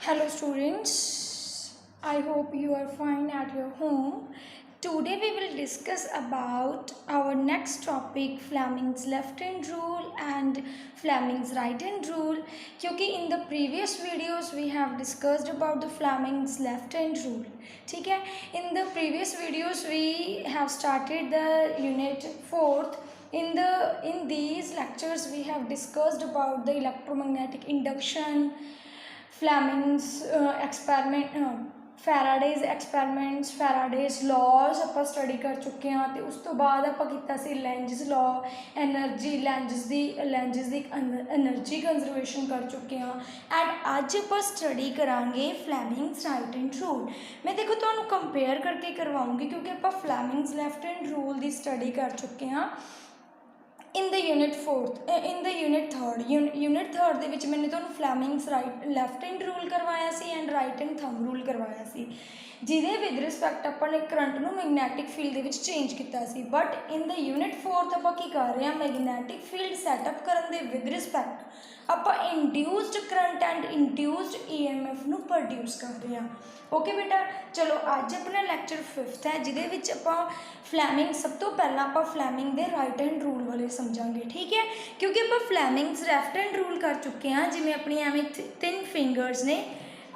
Hello students, I hope you are fine at your home. Today we will discuss about our next topic Fleming's left hand rule and Fleming's right hand rule क्योंकि in the previous videos we have discussed about the Fleming's left hand rule. ठीक है, in the previous videos we have started the unit 4th. In these lectures we have discussed about the electromagnetic induction, Fleming's experiment, Faraday's experiments, Faraday's laws ਆਪਾਂ study ਕਰ ਚੁੱਕੇ ਹਾਂ ਤੇ ਉਸ ਤੋਂ ਬਾਅਦ ਆਪਾਂ ਕੀਤਾ ਸੀ ਲੈਂਜਸ ਲਾਅ, ਐਨਰਜੀ ਲੈਂਜਸ ਦੀ ਐਨਰਜੀ ਕੰਜ਼ਰਵੇਸ਼ਨ ਕਰ ਚੁੱਕੇ ਹਾਂ ਐਂਡ ਅੱਜ ਆਪਾਂ ਸਟੱਡੀ ਕਰਾਂਗੇ ਫਲੈਮਿੰਗਸ ਰਾਈਟ ਹੈਂਡ ਰੂਲ। ਮੈਂ ਦੇਖੋ ਤੁਹਾਨੂੰ ਕੰਪੇਅਰ ਕਰਕੇ ਕਰਵਾਉਂਗੀ ਕਿਉਂਕਿ ਆਪਾਂ ਫਲੈਮਿੰਗਸ ਲੈਫਟ ਹੈਂਡ ਰੂਲ ਦੀ ਸਟੱਡੀ ਕਰ ਚੁੱਕੇ ਹਾਂ in the unit 3rd ਦੇ ਵਿੱਚ ਮੈंने ਤੁਹਾਨੂੰ ਫਲੈਮਿੰਗਸ ਲੈਫਟ ਹੈਂਡ ਰੂਲ ਕਰਵਾਇਆ ਸੀ and right hand thumb rule ਕਰਵਾਇਆ ਸੀ ਜਿਹਦੇ ਵਿਦ ਰਿਸਪੈਕਟ ਆਪਾਂ ਨੇ ਕਰੰਟ ਨੂੰ ਮੈਗਨੈਟਿਕ ਫੀਲਡ ਦੇ ਵਿੱਚ ਚੇਂਜ ਕੀਤਾ ਸੀ। But in the unit 4th ਆਪਾਂ ਕੀ ਕਰ ਰਹੇ ਹਾਂ, ਮੈਗਨੈਟਿਕ ਫੀਲਡ ਸੈਟਅਪ ਕਰਨ ਦੇ ਵਿਦ ਰਿਸਪੈਕਟ ਆਪਾਂ induced current and induced EMF ਨੂੰ ਪ੍ਰੋਡਿਊਸ ਕਰ ਰਹੇ ਹਾਂ। ਓਕੇ ਬੇਟਾ, ਚਲੋ ਅੱਜ ਆਪਣਾ ਲੈਕਚਰ 5th ਹੈ ਜਿਹਦੇ ਵਿੱਚ ਆਪਾਂ ਫਲੈਮਿੰਗ ਸਭ ਤੋਂ ਪਹਿਲਾਂ ਆਪਾਂ ਫਲੈਮਿੰਗ ਦੇ ਰਾਈਟ ਹੈਂਡ ਰੂਲ ਵਾਲੇ ਸਮਝਾਂਗੇ। ਠੀਕ ਹੈ, ਕਿਉਂਕਿ ਆਪਾਂ ਫਲੈਮਿੰਗਸ ਲੈਫਟ ਹੈਂਡ ਰੂਲ ਕਰ ਚੁੱਕੇ ਹਾਂ। ਜਿਵੇਂ ਆਪਣੀ ਐਵੇਂ 3 ਫਿੰਗਰਸ ਨੇ,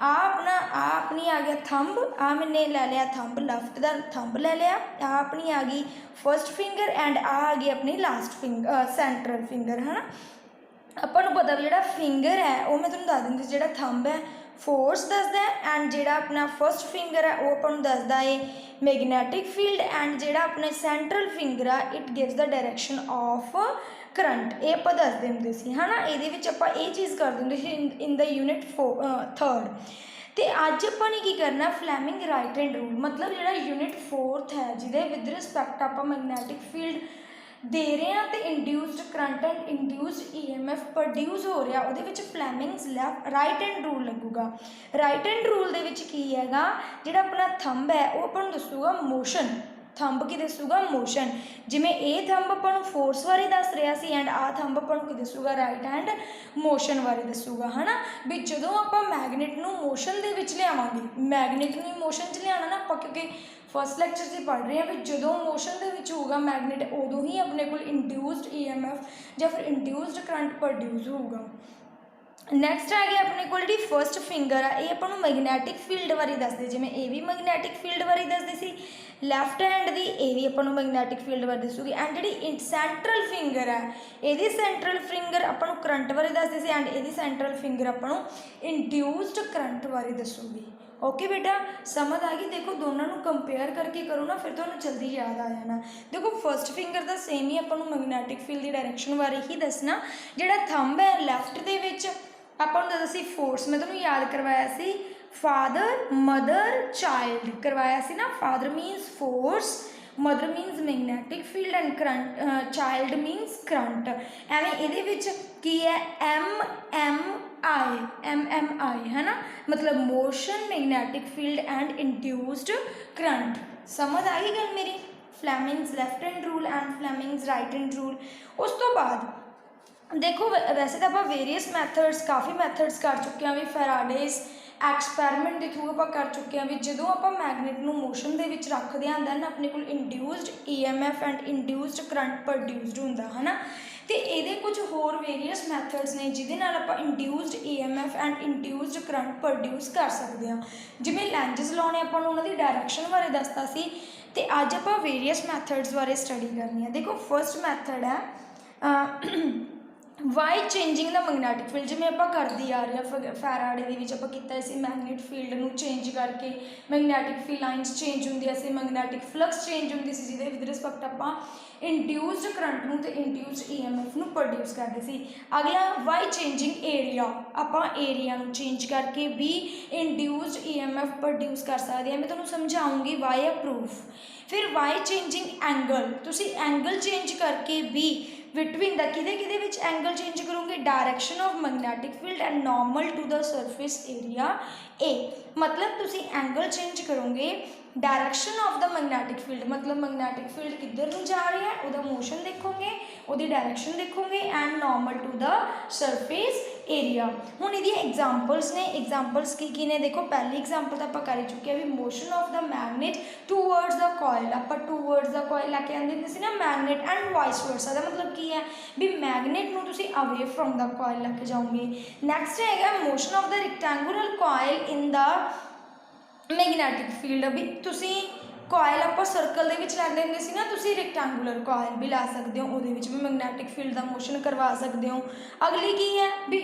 ਆਪਣੀ ਆ ਗਿਆ ਥੰਬ, ਮੈंने ਲੈ ਲਿਆ ਥੰਬ, ਲੈਫਟ ਦਾ ਥੰਬ ਲੈ ਲਿਆ, ਆਪਣੀ ਆ ਗਈ ਫਸਟ ਫਿੰਗਰ ਐਂਡ ਆ ਗਈ ਆਪਣੀ ਲਾਸਟ ਫਿੰਗਰ ਸੈਂਟਰਲ ਫਿੰਗਰ ਹੈ ਨਾ। ਆਪਾਂ ਨੂੰ ਪਤਾ ਵੀ ਜਿਹੜਾ ਫਿੰਗਰ ਹੈ ਉਹ ਮੈਂ ਤੁਹਾਨੂੰ ਦੱਸ ਦਿੰਦੀ, ਜਿਹੜਾ ਥੰਬ ਹੈ ਫੋਰਸ ਦੱਸਦਾ ਐਂਡ ਜਿਹੜਾ ਆਪਣਾ ਫਸਟ ਫਿੰਗਰ ਹੈ ਉਹ ਆਪਾਂ ਨੂੰ ਦੱਸਦਾ ਹੈ ਮੈਗਨੈਟਿਕ ਫੀਲਡ ਐਂਡ ਜਿਹੜਾ ਆਪਣੇ ਸੈਂਟਰਲ ਫਿੰਗਰ ਆ it gives the direction of current. ਇਹ ਆਪਾਂ ਦੱਸਦੇ ਹੁੰਦੇ ਸੀ ਹੈ ਨਾ। ਇਹਦੇ ਵਿੱਚ ਆਪਾਂ ਇਹ ਚੀਜ਼ ਕਰ ਦਿੰਦੇ ਸੀ ਇਨ ਦਾ ਯੂਨਿਟ 3rd। ਅਤੇ ਅੱਜ ਆਪਾਂ ਨੇ ਕੀ ਕਰਨਾ, ਫਲੈਮਿੰਗ ਰਾਈਟ ਹੈਂਡ ਰੂਲ ਮਤਲਬ ਜਿਹੜਾ ਯੂਨਿਟ 4th ਹੈ ਜਿਹਦੇ ਵਿਦ ਰਿਸਪੈਕਟ ਆਪਾਂ ਮੈਗਨੈਟਿਕ ਫੀਲਡ ਦੇ ਰਹੇ ਹਾਂ ਅਤੇ induced current and induced EMF produce ਹੋ ਰਿਹਾ, ਉਹਦੇ ਵਿੱਚ ਫਲੈਮਿੰਗਸ ਰਾਈਟ ਹੈਂਡ ਰੂਲ ਲੱਗੂਗਾ। ਰਾਈਟ ਹੈਂਡ ਰੂਲ ਦੇ ਵਿੱਚ ਕੀ ਹੈਗਾ, ਜਿਹੜਾ ਆਪਣਾ ਥੰਬ ਹੈ ਉਹ ਆਪਾਂ ਨੂੰ ਦੱਸੂਗਾ ਮੋਸ਼ਨ। ਥੰਬ ਕੀ ਦੱਸੂਗਾ, ਮੋਸ਼ਨ। ਜਿਵੇਂ ਇਹ ਥੰਬ ਆਪਾਂ ਨੂੰ ਫੋਰਸ ਬਾਰੇ ਦੱਸ ਰਿਹਾ ਸੀ ਐਂਡ ਆਹ ਥੰਬ ਆਪਾਂ ਨੂੰ ਕੀ ਦੱਸੂਗਾ, ਰਾਈਟ ਹੈਂਡ ਮੋਸ਼ਨ ਬਾਰੇ ਦੱਸੂਗਾ ਹੈ ਨਾ। ਵੀ ਜਦੋਂ ਆਪਾਂ ਮੈਗਨੇਟ ਨੂੰ ਮੋਸ਼ਨ ਦੇ ਵਿੱਚ ਲਿਆਵਾਂਗੇ, ਮੈਗਨੇਟ ਨੂੰ ਮੋਸ਼ਨ 'ਚ ਲਿਆਉਣਾ ਨਾ ਆਪਾਂ, ਕਿਉਂਕਿ ਫਸਟ ਲੈਕਚਰ 'ਚ ਪੜ੍ਹ ਰਹੇ ਹਾਂ ਵੀ ਜਦੋਂ ਮੋਸ਼ਨ ਦੇ ਵਿੱਚ ਹੋਊਗਾ ਮੈਗਨੇਟ ਉਦੋਂ ਹੀ ਆਪਣੇ ਕੋਲ ਇੰਡਿਊਸਡ EMF ਜਾਂ ਫਿਰ ਇੰਡਿਊਸਡ ਕਰੰਟ ਪ੍ਰੋਡਿਊਸ ਹੋਊਗਾ। ਨੈਕਸਟ ਆ ਗਿਆ ਆਪਣੇ ਕੋਲ ਜਿਹੜੀ ਫਸਟ ਫਿੰਗਰ ਆ, ਇਹ ਆਪਾਂ ਨੂੰ ਮੈਗਨੈਟਿਕ ਫੀਲਡ ਬਾਰੇ ਦੱਸਦੇ, ਜਿਵੇਂ ਇਹ ਵੀ ਮੈਗਨੈਟਿਕ ਫੀਲਡ ਬਾਰੇ ਦੱਸਦੇ ਸੀ ਲੈਫਟ ਹੈਂਡ ਦੀ, ਇਹ ਵੀ ਆਪਾਂ ਨੂੰ ਮੈਗਨੈਟਿਕ ਫੀਲਡ ਬਾਰੇ ਦੱਸੂਗੀ। ਐਂਡ ਜਿਹੜੀ ਸੈਂਟਰਲ ਫਿੰਗਰ ਹੈ ਇਹਦੀ ਸੈਂਟਰਲ ਫਿੰਗਰ ਆਪਾਂ ਨੂੰ ਕਰੰਟ ਬਾਰੇ ਦੱਸਦੇ ਸੀ ਐਂਡ ਇਹਦੀ ਸੈਂਟਰਲ ਫਿੰਗਰ ਆਪਾਂ ਨੂੰ ਇੰਡਿਊਸਡ ਕਰੰਟ ਬਾਰੇ ਦੱਸੂਗੀ। ਓਕੇ ਬੇਟਾ, ਸਮਝ ਆ ਗਈ। ਦੇਖੋ ਦੋਨਾਂ ਨੂੰ ਕੰਪੇਅਰ ਕਰਕੇ ਕਰੋ ਨਾ, ਫਿਰ ਤੁਹਾਨੂੰ ਜਲਦੀ ਯਾਦ ਆ ਜਾਣਾ। ਦੇਖੋ ਫਸਟ ਫਿੰਗਰ ਦਾ ਸੇਮ ਹੀ ਆਪਾਂ ਨੂੰ ਮੈਗਨੈਟਿਕ ਫੀਲਡ ਦੀ ਡਾਇਰੈਕਸ਼ਨ ਬਾਰੇ ਹੀ ਦੱਸਣਾ। ਜਿਹੜਾ ਥੰਬ ਹੈ ਲੈਫਟ ਦੇ ਵਿੱਚ ਆਪਾਂ ਨੂੰ ਦੱਸਦਾ ਸੀ ਫੋਰਸ, ਮੈਂ ਤੁਹਾਨੂੰ ਯਾਦ ਕਰਵਾਇਆ ਸੀ ਫਾਦਰ ਮਦਰ ਚਾਈਲਡ ਕਰਵਾਇਆ ਸੀ ਨਾ। Father means force, mother means magnetic field and current, child means current. ਐਵੇਂ ਇਹਦੇ ਵਿੱਚ ਕੀ ਹੈ, MMI ਹੈ ਨਾ, ਮਤਲਬ motion, magnetic field and induced current. ਸਮਝ ਆ ਗਈ ਗੱਲ ਮੇਰੀ। Fleming's left hand rule and Fleming's right hand rule. ਉਸ ਤੋਂ ਬਾਅਦ ਦੇਖੋ ਵੈਸੇ ਤਾਂ ਆਪਾਂ ਵੇਰੀਅਸ ਮੈਥਡਸ, ਕਾਫੀ ਮੈਥਡਸ ਕਰ ਚੁੱਕੇ ਹਾਂ ਵੀ ਫੈਰਾਡੇਜ਼ ਐਕਸਪੈਰੀਮੈਂਟ ਦੇ ਥਰੂ ਆਪਾਂ ਕਰ ਚੁੱਕੇ ਹਾਂ ਵੀ ਜਦੋਂ ਆਪਾਂ ਮੈਗਨੇਟ ਨੂੰ ਮੋਸ਼ਨ ਦੇ ਵਿੱਚ ਰੱਖਦੇ ਹਾਂ ਦੈਨ ਆਪਣੇ ਕੋਲ induced EMF and induced current produced ਹੁੰਦਾ ਹੈ ਨਾ। ਅਤੇ ਇਹਦੇ ਕੁਝ ਹੋਰ ਵੇਰੀਅਸ ਮੈਥਡਸ ਨੇ ਜਿਹਦੇ ਨਾਲ ਆਪਾਂ induced EMF and induced current produce ਕਰ ਸਕਦੇ ਹਾਂ। ਜਿਵੇਂ ਲੈਂਜਸ ਲਾਅ ਨੇ ਆਪਾਂ ਨੂੰ ਉਹਨਾਂ ਦੀ ਡਾਇਰੈਕਸ਼ਨ ਬਾਰੇ ਦੱਸਤਾ ਸੀ ਅਤੇ ਅੱਜ ਆਪਾਂ ਵੇਰੀਅਸ ਮੈਥਡਸ ਬਾਰੇ ਸਟੱਡੀ ਕਰਨੀ ਹੈ। ਦੇਖੋ ਫਸਟ ਮੈਥਡ ਹੈ ਵਾਈ ਚੇਂਜਿੰਗ ਦਾ ਮੈਗਨੈਟਿਕ ਫੀਲਡ। ਜਿਵੇਂ ਆਪਾਂ ਕਰਦੀ ਆ ਰਹੇ ਹਾਂ ਫੈਰਾਡੇ ਦੇ ਵਿੱਚ ਆਪਾਂ ਕੀਤਾ ਸੀ ਮੈਗਨੇਟ ਫੀਲਡ ਨੂੰ ਚੇਂਜ ਕਰਕੇ ਮੈਗਨੈਟਿਕ ਫੀਲਡ ਲਾਈਨਸ ਚੇਂਜ ਹੁੰਦੀਆਂ ਸੀ, ਮੈਗਨੈਟਿਕ ਫਲਕਸ ਚੇਂਜ ਹੁੰਦੀ ਸੀ ਜਿਹਦੇ ਵਿਦ ਰਿਸਪੈਕਟ ਆਪਾਂ ਇੰਡਿਊਸਡ ਕਰੰਟ ਨੂੰ ਅਤੇ ਇੰਡਿਊਸਡ EMF ਨੂੰ ਪ੍ਰੋਡਿਊਸ ਕਰਦੇ ਸੀ। ਅਗਲਾ ਵਾਈ ਚੇਂਜਿੰਗ ਏਰੀਆ, ਆਪਾਂ ਏਰੀਆ ਨੂੰ ਚੇਂਜ ਕਰਕੇ ਵੀ ਇੰਡਿਊਸਡ EMF ਪ੍ਰੋਡਿਊਸ ਕਰ ਸਕਦੇ ਹਾਂ। ਮੈਂ ਤੁਹਾਨੂੰ ਸਮਝਾਉਂਗੀ ਵਾਈ ਆ ਪ੍ਰੂਫ। ਫਿਰ ਵਾਈ ਚੇਂਜਿੰਗ ਐਂਗਲ, ਤੁਸੀਂ ਐਂਗਲ ਚੇਂਜ ਕਰਕੇ ਵੀ ਬਿਟਵੀਨ ਦਾ ਕਿਹਦੇ ਵਿੱਚ ਐਂਗਲ ਚੇਂਜ ਕਰੋਗੇ, direction of magnetic field and normal to the surface area A। ਮਤਲਬ ਤੁਸੀਂ ਐਂਗਲ ਚੇਂਜ ਕਰੋਗੇ direction of the magnetic field, मतलब मैगनैटिक फील्ड किधर नूं जा रही है, ਉਹਦਾ मोशन देखोगे, ਉਹਦੀ डायरैक्शन देखोगे and normal to the surface area. हुण ਇਹਦੀ एग्जाम्पल्स ने, एग्जाम्पल्स की ने देखो, पहली एग्जाम्पल तो आप कर ही चुके हैं भी motion of the magnet towards the coil, आप टूवर्ड्स द कॉयल लैके आते ਹੁੰਦੇ ਸੀ ना मैगनेट एंड वाइस वर्सा ਦਾ मतलब की है भी मैगनेट ਨੂੰ ਤੁਸੀਂ अवे फ्रॉम द कॉयल लैके जाओगे। नैक्सट है motion of the rectangular coil in the magnetic field, भी तुसी कॉयल आप सर्कल दे विच लैंदे हुंदे सी ना, तुसी रेक्टेंगुलर कॉयल भी ला सकते हो, उहदे विच भी मैगनैटिक फील्ड का मोशन करवा सकते हो। अगली की है भी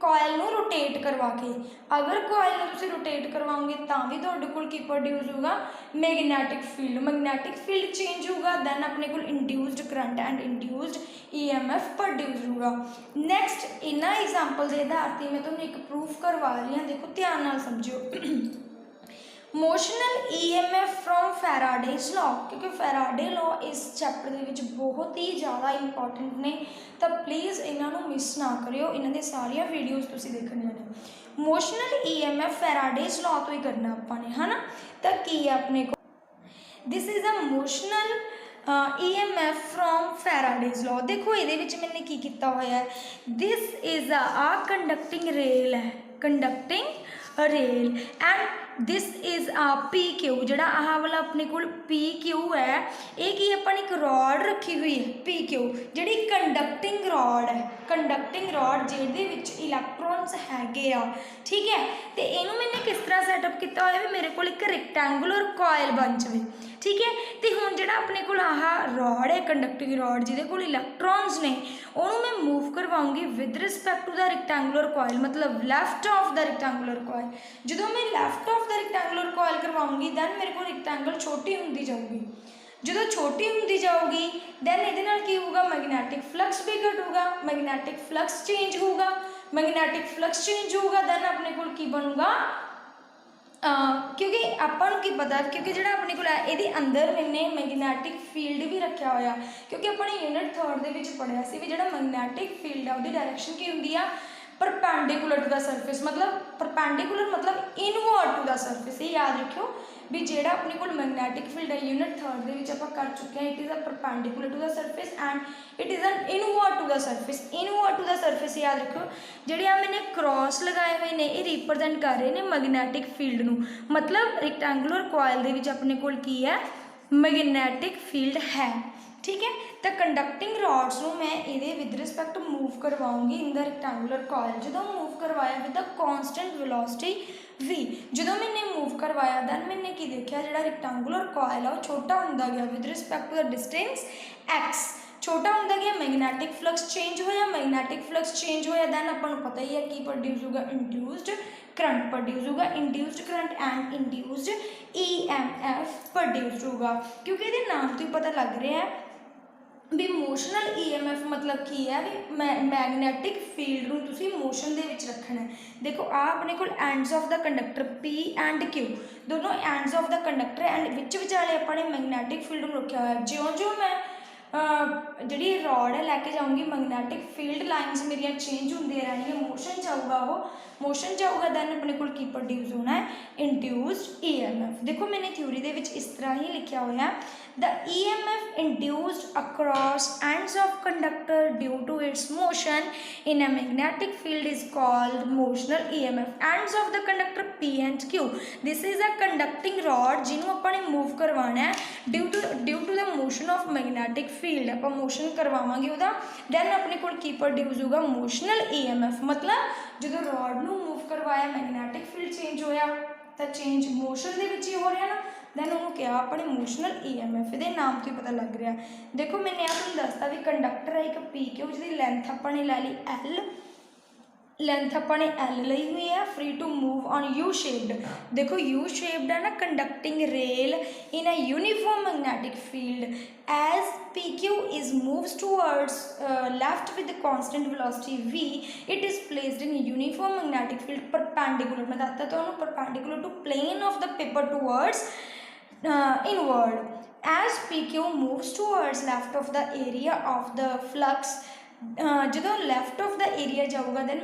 कॉयल नूं रोटेट करवा के, अगर कॉयल नूं तुसी रोटेट करवाओगे तो भी तुहाडे कोल की प्रोड्यूस होगा magnetic field, magnetic field change होगा, दैन अपने कोल induced current and induced EMF produce होगा। नैक्सट इन्हां एग्जाम्पल के आधार पर मैं तुहानूं एक प्रूफ करवा रही हाँ, देखो ध्यान नाल समझियो। Motional EMF from Faraday's law, क्योंकि फैराडे लॉ इस चैप्टर के विच बहुत ही ज़्यादा इंपॉर्टेंट ने, तो प्लीज़ इन्हों मिस ना करियो, इन्हों दी सारिया वीडियोज़ तुसी देखनियां ने। मोशनल EMF फैराडेज लॉ तो ही करना आपने, है ना, तो की है अपने को, this is a motional EMF from Faraday's law. देखो ये मैंने की किया होया है, this is a conducting rail है, conducting rail and this is a PQ, जोड़ा आह वाला अपने को PQ है, ये की अपन एक रॉड रखी हुई है PQ, जी कंडक्टिंग रॉड है, कंडक्टिंग रॉड जिहदे विच इलैक्ट्रॉन्स हैगे आ, ठीक है। तो इनू मैंने किस तरह सैटअप किया होया भी मेरे को एक रेक्टेंगुलर कॉयल बन जाए, ठीक है। तो हुण जिहड़ा अपने को आह रॉड है कंडक्टिंग रॉड जिहदे कोल इलैक्ट्रॉन्स ने, उन्होंने मैं मूव करवाऊँगी with respect to the rectangular coil, मतलब left of the rectangular coil. जो मैं left of the rectangular coil करवाऊँगी दैन मेरे को रेक्टेंगल छोटी होंदी जाऊगी, जो छोटी होंदी जाऊगी दैन ये की होगा मैगनैटिक फ्लक्स भी घटूगा, मैगनैटिक फ्लक्स चेंज होगा, मैगनैटिक फ्लक्स चेंज होगा दैन अपने को की बनूगा, क्योंकि अपन की पता, क्योंकि जो अपने को ये अंदर मैंने मैगनैटिक फील्ड भी रखा होया, क्योंकि अपने यूनिट थर्ड के पढ़िया सी भी जो मैगनैटिक फील्ड है वो डायरैक्शन की होंगी आ परपेंडिकुलर टू द सरफेस, मतलब परपेंडिकुलर मतलब इनवर्ड टू द सरफेस, ये याद रखियो भी जेड़ा अपने को मैगनैटिक फील्ड है यूनिट थर्ड के आप कर चुके हैं, it is a perpendicular to the surface and it is an inward to the surface, inward to the surface याद रखो। जेडे आ मैंने क्रॉस लगाए हुए ने ये रिप्रजेंट कर रहे हैं मैगनैटिक फील्ड नू, मतलब रेक्टेंगुलर कॉयल दे विच अपने कोल की है मैगनैटिक फील्ड है, ठीक है। तो कंडक्टिंग रॉड्स में मैं ये विद रिस्पैक्ट मूव करवाऊँगी इन द रेक्टेंगुलर कॉयल, जो मूव करवाया with the constant velocity V, जो मैंने मूव करवाया दैन मैंने की देखा जो रेक्टेंगुलर कॉयल है वो छोटा होंदा गया with respect to the distance x, छोटा होंदा गया, मैगनैटिक फ्लक्स चेंज होया, मैगनैटिक फ्लक्स चेंज होया दैन अपन पता ही है कि प्रोड्यूस होगा इंड्यूस्ड करंट, प्रोड्यूस होगा induced current and induced EMF produce होगा, क्योंकि ये नाम तो ही पता लग रहा है भी मोशनल EMF मतलब की है भी मैगनैटिक फील्ड नूं तुसीं मोशन दे विच रखना है। देखो आ अपने को ends of the conductor P and Q, दोनों ends of the conductor and विच विचाले अपने मैगनैटिक फील्ड नूं रखा हुआ, ज्यों-ज्यों मैं जी रॉड है लैके जाऊँगी मैगनैटिक फील्ड लाइनस मेरिया चेंज होंदी रहनी, मोशन जाऊगा वो, मोशन जाऊगा दैन अपने को की प्रोड्यूस होना है इंड्यूस्ड EMF। देखो मैंने थ्योरी दे विच इस तरह ही लिखा हुआ है, the EMF induced across ends of conductor due to its motion in a magnetic field is called motional EMF ends of the conductor P and Q, this is a conducting rod जिन्होंने अपने move करवाना है due to the motion of magnetic field, आप motion करवावांगे वह then अपने को की प्रोड्यूस होगा मोशनल EMF, मतलब जो रॉड नूं मूव करवाया मैगनैटिक फील्ड चेंज होया तो चेंज मोशन के विच ही हो रहा ना, दैन उन्होंने क्या अपने मोशनल EMF, ये नाम तो ही पता लग रहा। देखो मैंने आपको दसता भी कंडक्टर है एक PQ जिसकी लेंथ अपने लै ली L, लेंथ अपने L ली हुई है, free to move on U shaped, देखो U शेप्ड है ना conducting rail in a uniform magnetic field as PQ is moves towards left with the constant velocity V, it is placed in uniform magnetic field perpendicular, मैं बताता तो perpendicular to plane of the paper towards inward, as PQ moves towards left of the area of the flux, जो left of the area जाऊगा then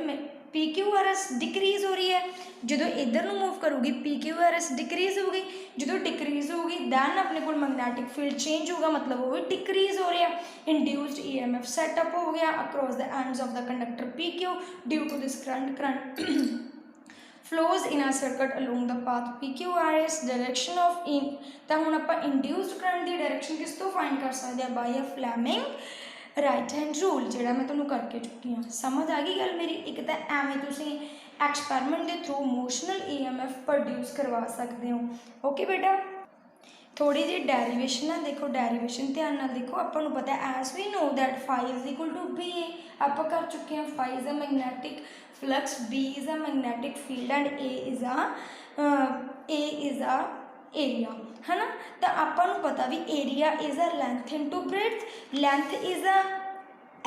PQRS decrease हो रही है, जो इधर ਨੂੰ मूव करूगी PQRS डिक्रीज़ होगी, जो डिक्रीज़ होगी दैन अपने को मैगनैटिक फील्ड चेंज होगा, मतलब वो भी डिक्रीज़ हो रहा है। इंड्यूस्ड EMF सेटअप हो गया across the ends of the conductor PQ due to this current flows in a circuit along the path PQRS direction of in ਤਾਂ ਹੁਣ ਆਪਾਂ induced current ਦੀ direction ਕਿਸ ਤੋਂ find ਕਰ ਸਕਦੇ ਹਾਂ by a Fleming right hand rule ਜਿਹੜਾ ਮੈਂ ਤੁਹਾਨੂੰ ਕਰਕੇ ਚੁੱਕੀ ਹਾਂ। ਸਮਝ ਆ ਗਈ ਗੱਲ ਮੇਰੀ? ਇੱਕ ਤਾਂ ਐਵੇਂ ਤੁਸੀਂ ਐਕਸਪੈਰੀਮੈਂਟ ਦੇ ਥਰੂ ਮੋਸ਼ਨਲ EMF ਪ੍ਰੋਡਿਊਸ ਕਰਵਾ ਸਕਦੇ ਹੋ। ਓਕੇ ਬੇਟਾ, थोड़ी जी डेरिवेशन है, देखो डेरिवेशन ध्यान नाल देखो, अपन नूं पता है as we know that phi is equal to B A, आप कर चुके हैं। Phi is a magnetic flux, B is a magnetic field and A is a area, है ना। तो अपन नूं पता भी area is a length into breadth, length is a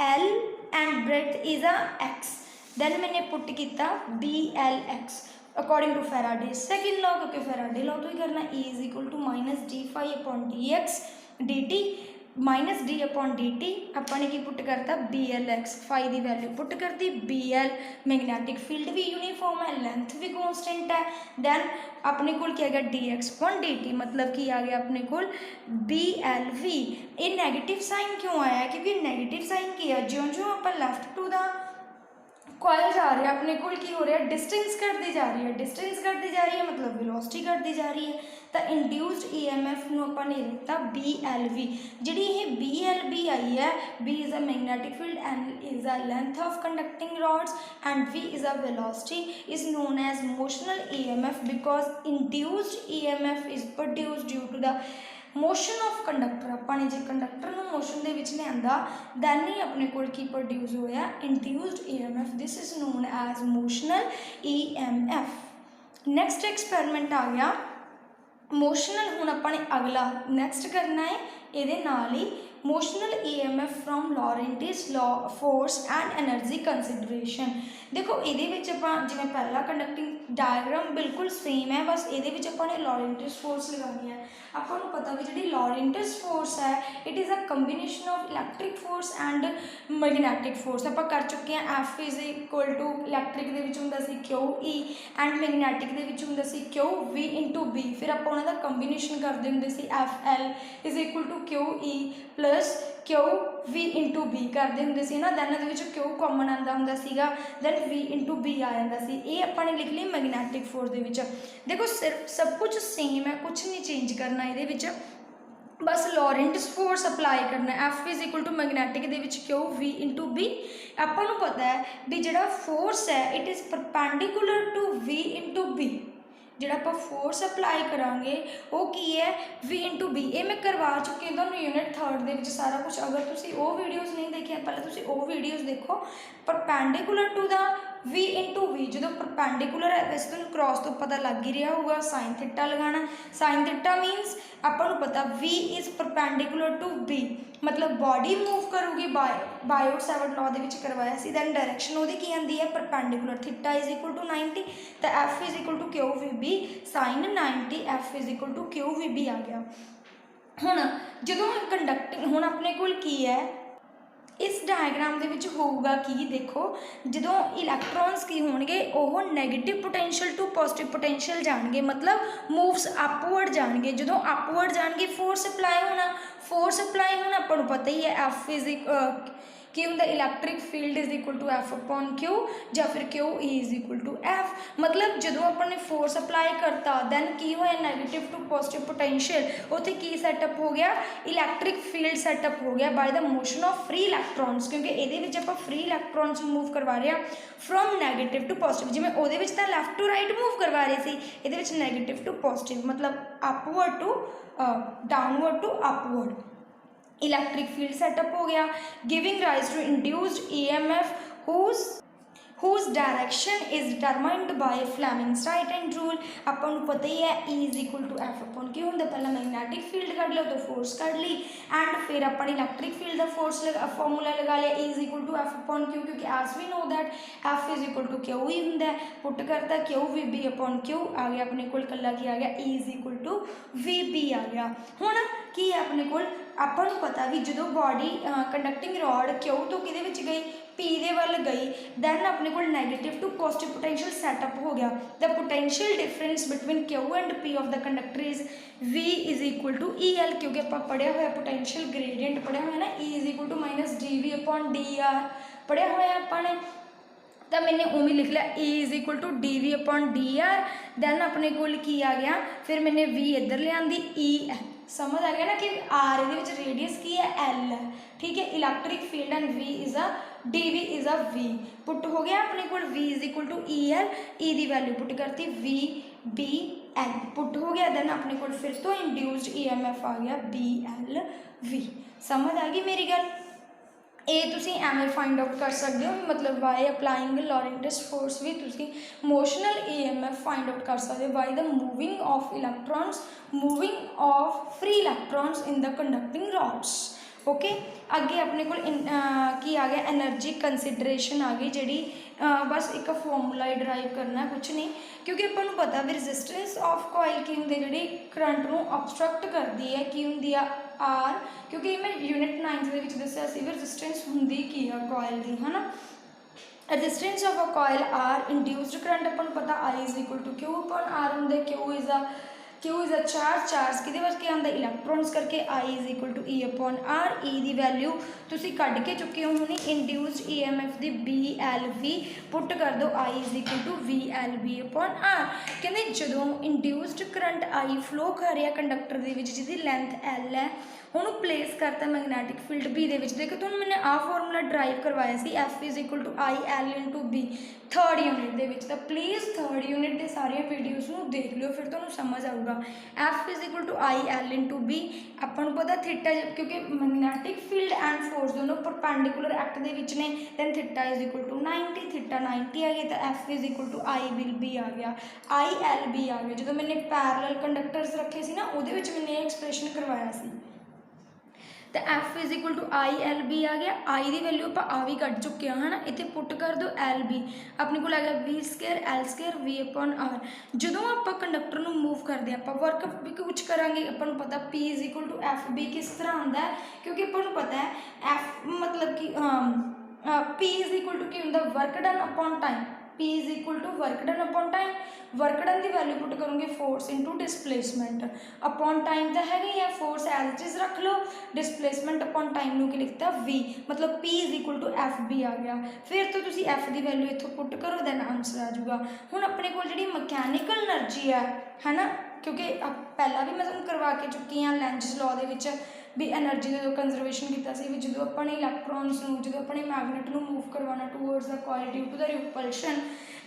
L and breadth is a X. Then मैंने put किया BL(x) according to Faraday second law, क्योंकि फैराडे लॉ तो ही करना। E is equal to minus d(φ)/dx dt minus d/dt अपन ने की put करता BL(x), phi की वैल्यू पुट करती, BL मैगनैटिक फील्ड भी यूनीफॉर्म है, लेंथ भी कॉन्स्टेंट है। दैन अपने को क्या गया dx/dt, मतलब कि आ गया अपने को BLV। ये नैगेटिव साइन क्यों आया? क्योंकि नैगेटिव साइन की है ज्यों ज्यों आप लेफ्ट टू द कॉइल जा रहे हैं अपने को की हो रहा है डिस्टेंस घटती जा रही है, डिस्टेंस घटती जा रही है मतलब वेलोसिटी घटती जा रही है। तो इंड्यूस्ड EMF नूं आपां ने लिखता BLV। जिहड़ी ये BLV आई है, B is a magnetic field, L is a length of conducting rods and V is a velocity is known as motional EMF because induced EMF is produced due to the motion of conductor. अपने जो conductor में motion के लिया then ही अपने को produce होया induced EMF। This is known as motional EMF। Next experiment आ गया मोशनल। हुण अपने अगला नैक्सट करना है ये नाल ही motional EMF from Lorentz's law force and energy consideration. देखो ये जिमें पहला कंडक्टिंग डायग्राम बिल्कुल सेम है, बस ये अपने लॉरेंटिस फोर्स लगानी है। आपको पता भी जी लॉरेंटिस फोर्स है it is a combination of electric force and magnetic force. आप कर चुके हैं F is equal to electric के QE एंड मैगनैटिक के QV इंटू B। फिर आप उन्होंने कंबीनेशन करते होंगे FL is equal to QE plus QV into B करते होंगे सी ना। दैन Q कॉमन आता होंगे दैन V इंटू B आ जाता सी। ये अपने लिख ली मैगनैटिक फोर्स के। देखो सिर्फ सब कुछ सेम है, कुछ नहीं चेंज करना ये, बस लॉरेंटिस फोर्स अप्लाई करना। F is equal to magnetic QV into B। आपको पता है भी जो फोर्स है it is perpendicular to V into B। जोड़ा आप फोर्स अप्लाई करांगे वो की है V इंटू B। ये मैं करवा चुकी हूँ तुहानूं यूनिट 3rd के सारा कुछ। अगर तुसीं वो वीडियोज़ नहीं देखिए पहले तुसीं वो वीडियोज़ देखो। Perpendicular to the V into V जो परपेंडिकुलर है वैसे तुहानूं क्रॉस तो पता लग ही रहा होगा, साइन थीटा लगाना। साइन थीटा मीनस आपको पता V is perpendicular to B, मतलब बॉडी मूव करूगी बायोट-सैवर्ट लॉ के करवाया सी। दैन डायरैक्शन वो की आती है perpendicular, theta is equal to 90 तो F is equal to QVB sine 90 F is equal to QVB आ गया। हुण जो कंडक्टिंग हुण अपने कोल की है इस डायग्राम के विच होगा कि देखो जो इलैक्ट्रॉन्स की होंगे वो negative potential to positive potential जाएंगे, मतलब मूव्स अपवर्ड जाएंगे। जो अपवर्ड जाएंगे फोर्स अप्लाई होना, फोर्स अप्लाई होना अपन पता ही है F इज़ की होंगे electric field is equal to F/Q या फिर QE is equal to F। मतलब जो अपने फोर्स अप्लाई करता दैन की होया नैगेटिव टू पॉजिटिव पोटेंशियल, उत्थे की सैटअप हो गया इलैक्ट्रिक फील्ड सैटअप हो गया by the motion of free electrons. क्योंकि ये आप फ्री इलैक्ट्रॉन्स मूव करवा रहे हैं फ्रॉम नैगेटिव टू पॉजिटिव। जिमें वो लैफ्ट टू राइट मूव करवा रहे थे, ये नैगेटिव टू पॉजिटिव मतलब upward to downward to upward. Electric field setup हो गया giving rise to induced EMF whose direction is determined by Fleming's right hand rule। अपन पता ही है E is equal to F/Q होंगे। पहला मैगनैटिक फील्ड कढ़ लो तो force कढ़ ली एंड फिर अपन इलैक्ट्रिक फील्ड का फोर्स फॉर्मूला लगा लिया E is equal to F/Q, क्योंकि as we know that F is equal to QE होंगे। पुट करता QVB/Q आ गया अपने को कला की आ गया E is equal to VB आ गया। हुण की है अपने को अपन पता भी जो बॉडी कंडक्टिंग रॉड Q तो कि गई P ਦੇ ਵੱਲ ਗਈ, then ਆਪਣੇ ਕੋਲ negative to positive potential setup ਹੋ ਗਿਆ। The potential difference between Q and P of the conductor is V is equal to EL, ਕਿਉਂਕਿ ਆਪਾਂ ਪੜ੍ਹਿਆ ਹੋਇਆ ਪੋਟੈਂਸ਼ੀਅਲ ਗ੍ਰੇਡੀਅੰਟ ਪੜ੍ਹਿਆ ਹੋਇਆ ਨਾ, E is equal to minus dV upon dr ਪੜ੍ਹਿਆ ਹੋਇਆ ਆਪਾਂ ਨੇ। ਤਾਂ ਮੈंने उमें लिख लिया E is equal to dV upon dr, then अपने कोल की आ गया, फिर मैंने V इधर ले आंदी E है, समझ आ गया ना कि R ये रेडियस की है L है, ठीक है। Electric field and V is a dV is a V put हो गया अपने कोल V is equal to EL, E की वैल्यू पुट करती V B L पुट हो गया, दैन अपने कोल फिर तो इंड्यूस्ड EMF आ गया BL V। समझ आ गई मेरी गल। ਇਹ ਤੁਸੀਂ ਐਵੇਂ ਫਾइंड आउट कर सकते हो, मतलब बाय अप्लाइंग लॉरेंटस फोर्स भी ਤੁਸੀਂ मोशनल EMF फाइंड आउट कर सकते हो by the moving of electrons, moving of free electrons in the conducting rods. Okay, अगे अपने को की आ गया एनर्जी कंसिडरेशन आ गई, जी बस एक फॉर्मूला ही डराइव करना, कुछ नहीं, क्योंकि अपन को पता भी रेजिस्टेंस ऑफ कॉइल की होंगी जी करंट को ऑबस्ट्रक्ट करती है, की होंगी आ आर, क्योंकि मैं यूनिट 9th के दसिया भी रेजिस्टेंस होंगी की आ कॉइल की, है ना। Resistance of a coil R, induced current अपन पता I is equal to q upon R होंगे, q is a charge, charge कि वास्ते आंदा इलैक्ट्रॉन्स करके, I is equal to E upon R, E की वैल्यू तुसी कढ़ के चुके हो होनी, इंड्यूस्ड EMF की BLV पुट कर दो, I is equal to VLB upon R. कहते जो इंड्यूस्ड करंट आई फ्लो कर रहा कंडक्टर के जिसकी लेंथ L है, ਹੁਣ प्लेस करता मैगनैटिक फील्ड B ਦੇ ਵਿੱਚ। देखो ਤੁਹਾਨੂੰ मैंने आ फॉर्मूला ड्राइव करवाया सी, F is equal to IL into B third unit ਦੇ ਵਿੱਚ। ਤਾਂ प्लीज़ थर्ड यूनिट ਦੇ ਸਾਰੀਆਂ ਵੀਡੀਓਜ਼ ਨੂੰ ਦੇਖ ਲਿਓ, ਫਿਰ ਤੁਹਾਨੂੰ समझ ਆਊਗਾ। F is equal to IL into B, ਆਪਾਂ ਨੂੰ पता थीटा, क्योंकि मैगनैटिक फील्ड एंड फोर्स दोनों परपेंडिकुलर एक्ट ਦੇ ਵਿੱਚ ने, then theta is equal to 90, theta 90 आ गया, तो F is equal to I will B आ गया, ILB आ गया। जो मैंने पैरलल कंडक्टर्स रखे सी ना, ਉਹਦੇ ਵਿੱਚ मैंने एक्सप्रैशन करवाया सी, तो F is equal to ILB आ गया। आई की वैल्यू आप आ भी कढ़ चुके हैं, है ना। इतने पुट कर दो LB, अपने को आ गया V square L square V upon R। जो आप कंडक्टर में मूव करते हैं, आप वर्क भी कुछ करांगे, अपन पता P is equal to FB किस तरह आता है, क्योंकि अपन पता है F मतलब कि P इज इक्वल टू की होंगे work done upon time, P is equal to work done upon time, work done की वैल्यू पुट करूँगी force into displacement upon time, तो है ही है फोर्स एज चीज़ रख लो, डिसप्लेसमेंट अपॉन टाइम में लिखता V, मतलब P is equal to FB आ गया। फिर तो तुसी F की वैल्यू इतों पुट करो, दैन आंसर आ जाऊगा। हुण अपने को जी मकैनिकल एनर्जी है ना, क्योंकि पहला भी मैं तुहानूं करवा के चुकी हाँ लैंजिस लॉ दे विच भी एनर्जी जो कंजरवेशन किया भी, जो अपने इलैक्ट्रॉन्स जो अपने मैगनेट को मूव करवाना towards the coil due to the repulsion,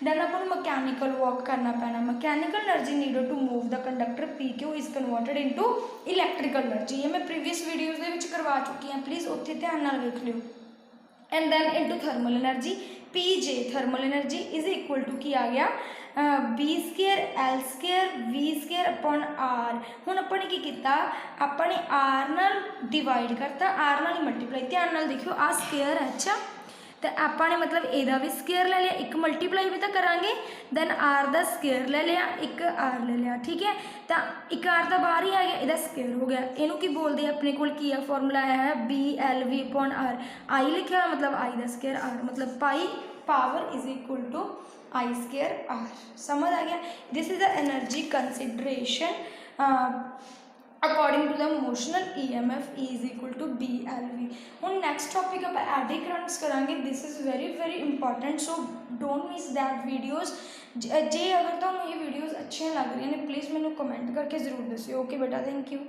then अपन मकैनिकल वर्क करना पैना। Mechanical energy needed to move the conductor PQ is converted into electrical energy. ये मैं प्रीवियस वीडियोज़ के विच करवा चुकी हाँ, प्लीज़ उत्थे ध्यान नाल वेख लियो। And then into thermal energy, PJ thermal energy is equal to की आ गया B square L square V square upon R। हुण अपने की किया, अपने R नाल डिवाइड करता, R नाल मल्टीप्लाई, ध्यान नाल देखियो आ स्केयर है, अच्छा तो आपने मतलब एदा भी स्केयर ले लिया, एक मल्टीप्लाई भी तो करांगे, दैन R का स्केयर ले लिया, एक R ले लिया, ठीक है। तो एक R तो बाहर ही आ गया, यदा स्केयर हो गया। इनू की बोलते हैं अपने को की फॉर्मूला है BLV अपॉन R, आई लिखा मतलब आई का स्केयर R, मतलब P power is equal to I square R। समझ आ गया। This is the energy consideration according to the motional EMF E is equal to BLV। हुण नैक्सट टॉपिक आप एडी करंट्स करांगे, this is very very important, so don't miss that videos. जे अगर तुहानूं ये वीडियोज़ अच्छियां लग रही हैं प्लीज़ मैनूं कमेंट करके जरूर दस्सिओ। ओके बेटा, थैंक यू।